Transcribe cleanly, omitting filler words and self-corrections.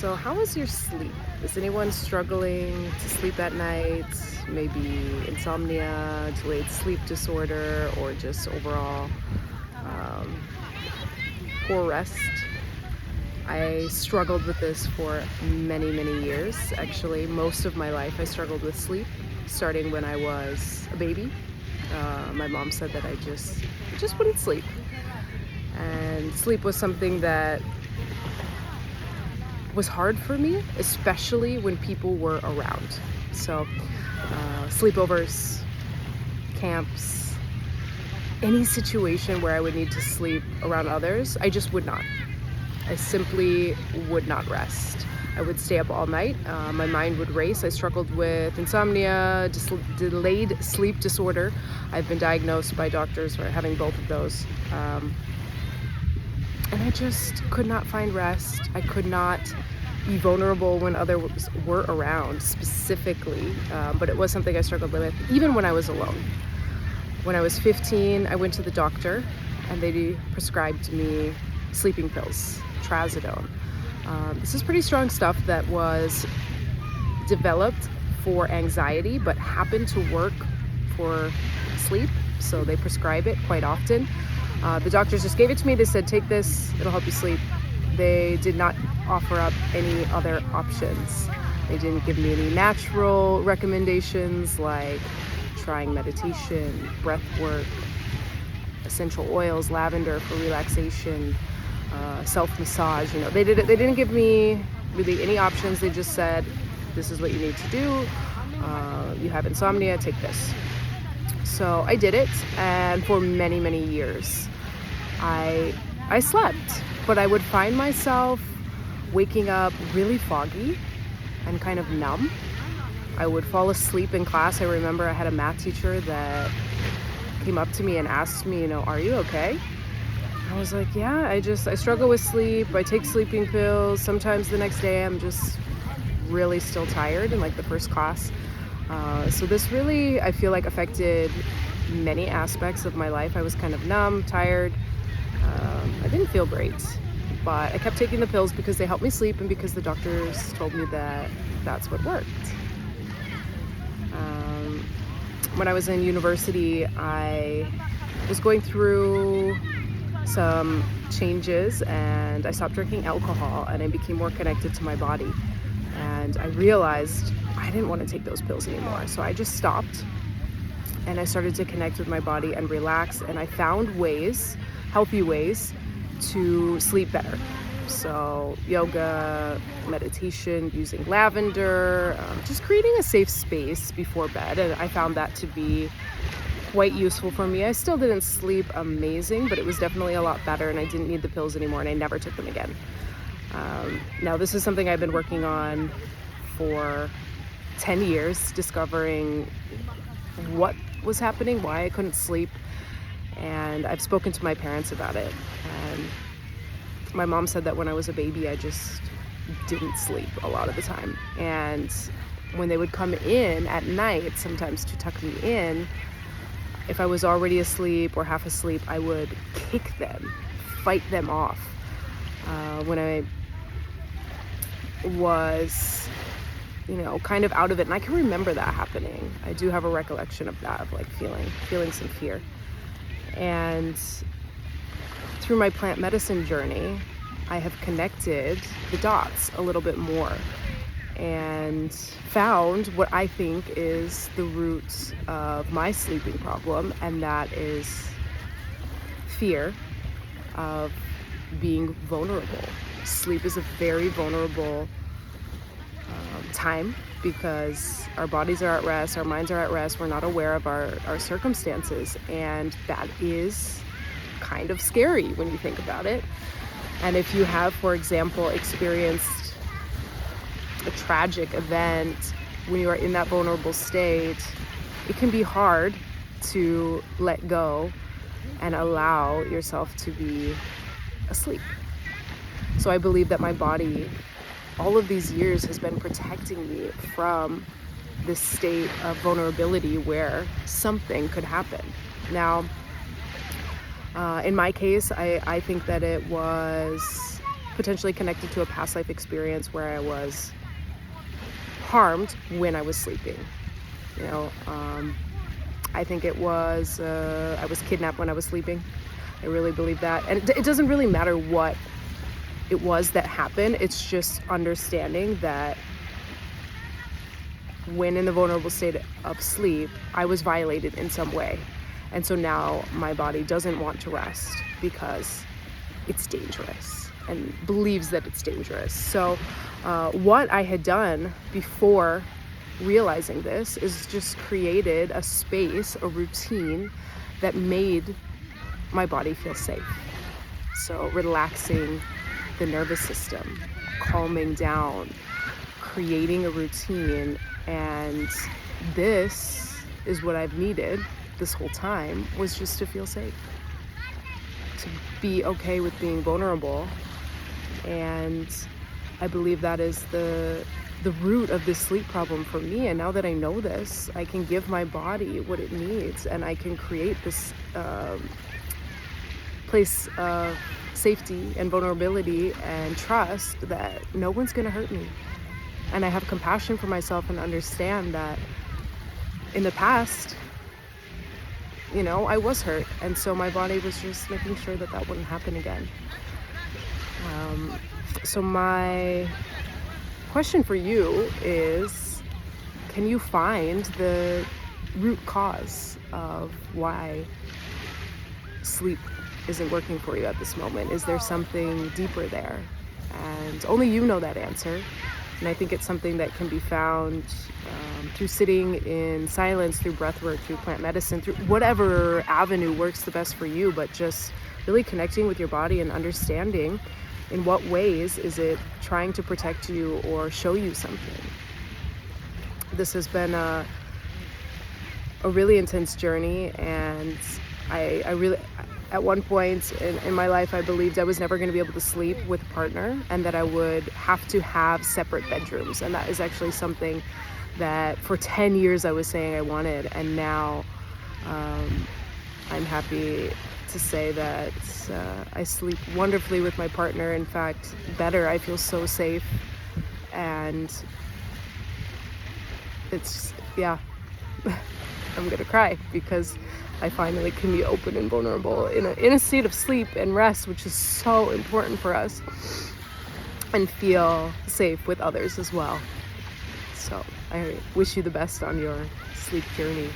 So how is your sleep? Is anyone struggling to sleep at night? Maybe insomnia, delayed sleep disorder, or just overall um, poor rest? I struggled with this for many, many years. Actually, most of my life I struggled with sleep, starting when I was a baby. My mom said that I just wouldn't sleep. And sleep was something that was hard for me, especially when people were around. So, sleepovers, camps, any situation where I would need to sleep around others, I just would not. I simply would not rest. I would stay up all night. My mind would race. I struggled with insomnia, delayed sleep disorder. I've been diagnosed by doctors for having both of those. And I just could not find rest. I could not be vulnerable when others were around specifically, but it was something I struggled with even when I was alone. When I was 15, I went to the doctor and they prescribed me sleeping pills, trazodone. This is pretty strong stuff that was developed for anxiety but happened to work for sleep, so they prescribe it quite often. The doctors just gave it to me. They said, take this, it'll help you sleep. They did not offer up any other options. They didn't give me any natural recommendations like trying meditation, breath work, essential oils, lavender for relaxation, self-massage. They didn't give me really any options. They just said, this is what you need to do. You have insomnia, take this. So I did it, and for many, many years, I slept, but I would find myself waking up really foggy and kind of numb. I would fall asleep in class. I remember I had a math teacher that came up to me and asked me, are you okay? I was like, yeah, I struggle with sleep. I take sleeping pills. Sometimes the next day I'm just really still tired in like the first class. So this really, I feel like, affected many aspects of my life. I was kind of numb, tired. I didn't feel great, but I kept taking the pills because they helped me sleep and because the doctors told me that that's what worked. When I was in university, I was going through some changes and I stopped drinking alcohol and I became more connected to my body. And I realized I didn't want to take those pills anymore. So I just stopped and I started to connect with my body and relax. And I found ways, healthy ways, to sleep better. So yoga, meditation, using lavender, just creating a safe space before bed. And I found that to be quite useful for me. I still didn't sleep amazing, but it was definitely a lot better and I didn't need the pills anymore and I never took them again. Now this is something I've been working on for 10 years, discovering what was happening, why I couldn't sleep, and I've spoken to my parents about it. And my mom said that when I was a baby, I just didn't sleep a lot of the time. And when they would come in at night, sometimes to tuck me in, if I was already asleep or half asleep, I would kick them, fight them off. When I was, kind of out of it. And I can remember that happening. I do have a recollection of that, of like feeling some fear. And through my plant medicine journey, I have connected the dots a little bit more and found what I think is the root of my sleeping problem, and that is fear of being vulnerable. Sleep is a very vulnerable time because our bodies are at rest, our minds are at rest, we're not aware of our circumstances, and that is kind of scary when you think about it. And if you have, for example, experienced a tragic event when you are in that vulnerable state, it can be hard to let go and allow yourself to be asleep. So I believe that my body, all of these years, has been protecting me from this state of vulnerability where something could happen. Now, in my case, I think that it was potentially connected to a past life experience where I was harmed when I was sleeping. You know, I think it was, I was kidnapped when I was sleeping. I really believe that. And it doesn't really matter what it was that happened. It's just understanding that when in the vulnerable state of sleep, I was violated in some way. And so now my body doesn't want to rest because it's dangerous and believes that it's dangerous. So what I had done before realizing this is just created a space, a routine that made my body feel safe. So relaxing the nervous system, calming down, creating a routine. And this is what I've needed this whole time, was just to feel safe, to be okay with being vulnerable. And I believe that is the root of this sleep problem for me. And now that I know this, I can give my body what it needs, and I can create this place of safety and vulnerability and trust that no one's gonna hurt me. And I have compassion for myself and understand that in the past, you know, I was hurt. And so my body was just making sure that that wouldn't happen again. So my question for you is, can you find the root cause of why sleep isn't working for you at this moment? Is there something deeper there? And only you know that answer. And I think it's something that can be found through sitting in silence, through breath work, through plant medicine, through whatever avenue works the best for you, but just really connecting with your body and understanding in what ways is it trying to protect you or show you something. This has been a really intense journey, and I really, at one point in my life, I believed I was never going to be able to sleep with a partner, and that I would have to have separate bedrooms. And that is actually something that for 10 years I was saying I wanted. And now I'm happy to say that I sleep wonderfully with my partner. In fact, better. I feel so safe. And it's, yeah, I'm going to cry because I finally can be open and vulnerable in a state of sleep and rest, which is so important for us, and feel safe with others as well. So I wish you the best on your sleep journey.